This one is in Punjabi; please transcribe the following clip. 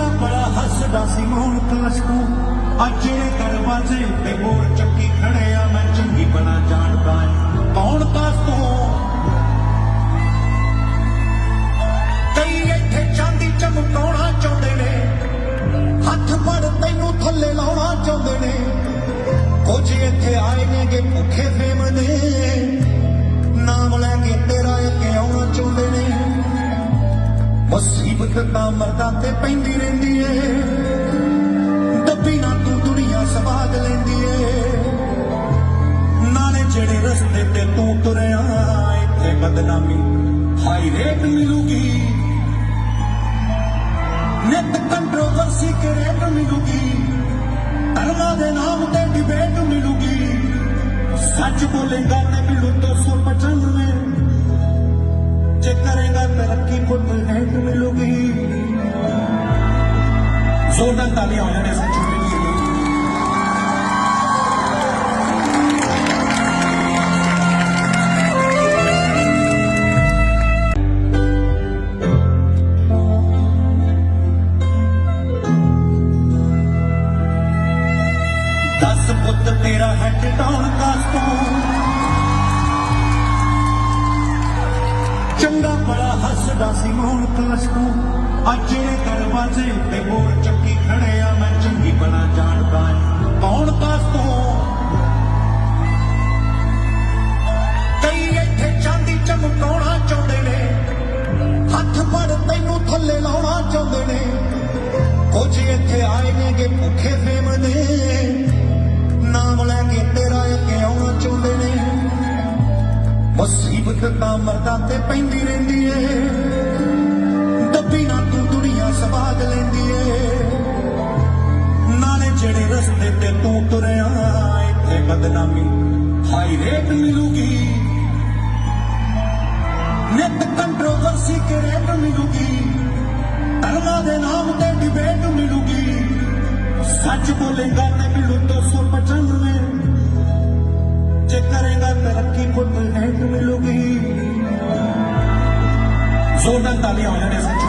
ਚੰਗਾ ਬੜਾ ਹੱਸਦਾ ਸੀ ਮੋਹਨ ਕਾਸ ਤੋਂ ਅੱਜ ਜਿਹੜੇ ਦਰਵਾਜ਼ੇ ਤੇ ਮੋਰ ਚੱਕੀ ਖੜੇ ਆ ਮੈਂ ਚੰਗੀ ਬਣਾ ਜਾਣਦਾ ਕੌਣ ਕਾਸ ਤੋਂ ਕਈ ਇੱਥੇ ਚਾਂਦੀ ਚਮਕਾਉਣਾ ਚਾਹੁੰਦੇ ਨੇ ਹੱਥ ਫੜ ਤੈਨੂੰ ਥੱਲੇ ਲਾਉਣਾ ਚਾਹੁੰਦੇ ਨੇ ਕੁਝ ਇੱਥੇ ਆਏ ਨੇਗੇ ਭੁੱਖੇ ਫੇਮ ਨੇ ਨਾਮ ਲੈ ਕੇ ਤੇਰਾ ਅੱਗੇ ਆਉਣਾ ਚਾਹੁੰਦੇ ਨੇ ਮੁਸੀਬਤ ਤਾਂ ਮਰਦਾਂ ਤੇ ਪੈਂਦੀ ਰਹਿੰਦੀ ਏ ਦੱਬੀ ਨਾ ਤੂੰ ਦੁਨੀਆ ਸਵਾਦ ਲੈਂਦੀ ਏ ਨਾਲੇ ਜਿਹੜੇ ਰਸਤੇ ਤੇ ਤੂੰ ਤੁਰਿਆ ਇੱਥੇ ਬਦਨਾਮੀ ਹਾਈ ਰੇਟ ਮਿਲੂਗੀ ਨਿਤ ਕੰਟਰੋਵਰਸੀ ਕੇ ਰੇਟ ਮਿਲੂਗੀ ਧਰਮਾਂ ਦੇ ਨਾਮ ਤੇ ਡਿਬੇਟ ਮਿਲੂਗੀ ਸੱਚ ਬੋਲੇਗਾ ਤੇ ਮਿਲੂ 295 ਜੇ ਕਰੇਗਾ ਤਰੱਕੀ ਪੁੱਤ ਹੈਟ ਮਿਲੂਗੀ ਜ਼ੋਰਦਾਰ ਤਾਲੀਆਂ ਹੋ ਜਾਣੇ ਸੱਚ ਮਿਲੂਗੀ 10 ਪੁੱਤ ਤੇਰਾ ਹੈਡ ਡਾਉਣ ਕਾਸ ਤੋਂ ਚੰਗਾ ਬੜਾ ਹੱਸਦਾ ਸੀ ਮੋਹਨ ਕਾਸ ਤੋਂ ਅੱਜ ਜਿਹੜੇ ਦਰਵਾਜ਼ੇ ਤੇ ਮੋਰ ਚੱਕੀ ਖੜੇ ਆ ਮੈਂ ਚੰਗੀ ਬਣਾ ਜਾਣਦਾ ਕੌਣ ਕਾਸ ਤੋਂ ਕਈ ਇੱਥੇ ਚਾਂਦੀ ਚਮਕਾਉਣਾ ਚਾਹੁੰਦੇ ਨੇ ਹੱਥ ਫੜ ਤੈਨੂੰ ਥੱਲੇ ਲਾਉਣਾ ਚਾਹੁੰਦੇ ਨੇ ਕੁਝ ਇੱਥੇ ਆਏ ਨੇਗੇ ਭੁੱਖੇ ਫੇਮ ਨੇ ਨਾਮ ਲੈ ਕੇ ਤੇਰਾ ਅੱਗੇ ਆਉਣਾ ਚਾਹੁੰਦੇ ਨੇ ਮੁਸੀਬਤ ਤਾਂ ਮਰਦਾਂ ਤੇ ਪੈਂਦੀ ਰਹਿੰਦੀ ਏ ਦੱਬੀ ਨਾ ਤੂੰ ਦੁਨੀਆ ਸਵਾਦ ਲੈਂਦੀ ਏ ਨਾਲੇ ਜਿਹੜੇ ਰਸਤੇ ਤੇ ਤੂੰ ਤੁਰਿਆ ਇੱਥੇ ਬਦਨਾਮੀ ਹਾਈ ਰੇਟ ਮਿਲੂਗੀ ਨਿਤ ਕੰਟਰੋਵਰਸੀ ਕੇ ਰੇਟ ਮਿਲੂਗੀ ਧਰਮਾਂ ਦੇ ਨਾਮ ਤੇ ਡਿਬੇਟ ਮਿਲੂਗੀ ਸੱਚ ਬੋਲੇਗਾ ਤੇ ਮਿਲੂ 295 ਜੇ ਕਰੇਗਾ ਤਰੱਕੀ ਪੁੱਤ ਹੈਟ ਮਿਲੂਗੀ ਜ਼ੋਰਦਾਰ ਤਾਲੀਆਂ ਹੋ ਜਾਣੇ ਸੱਚ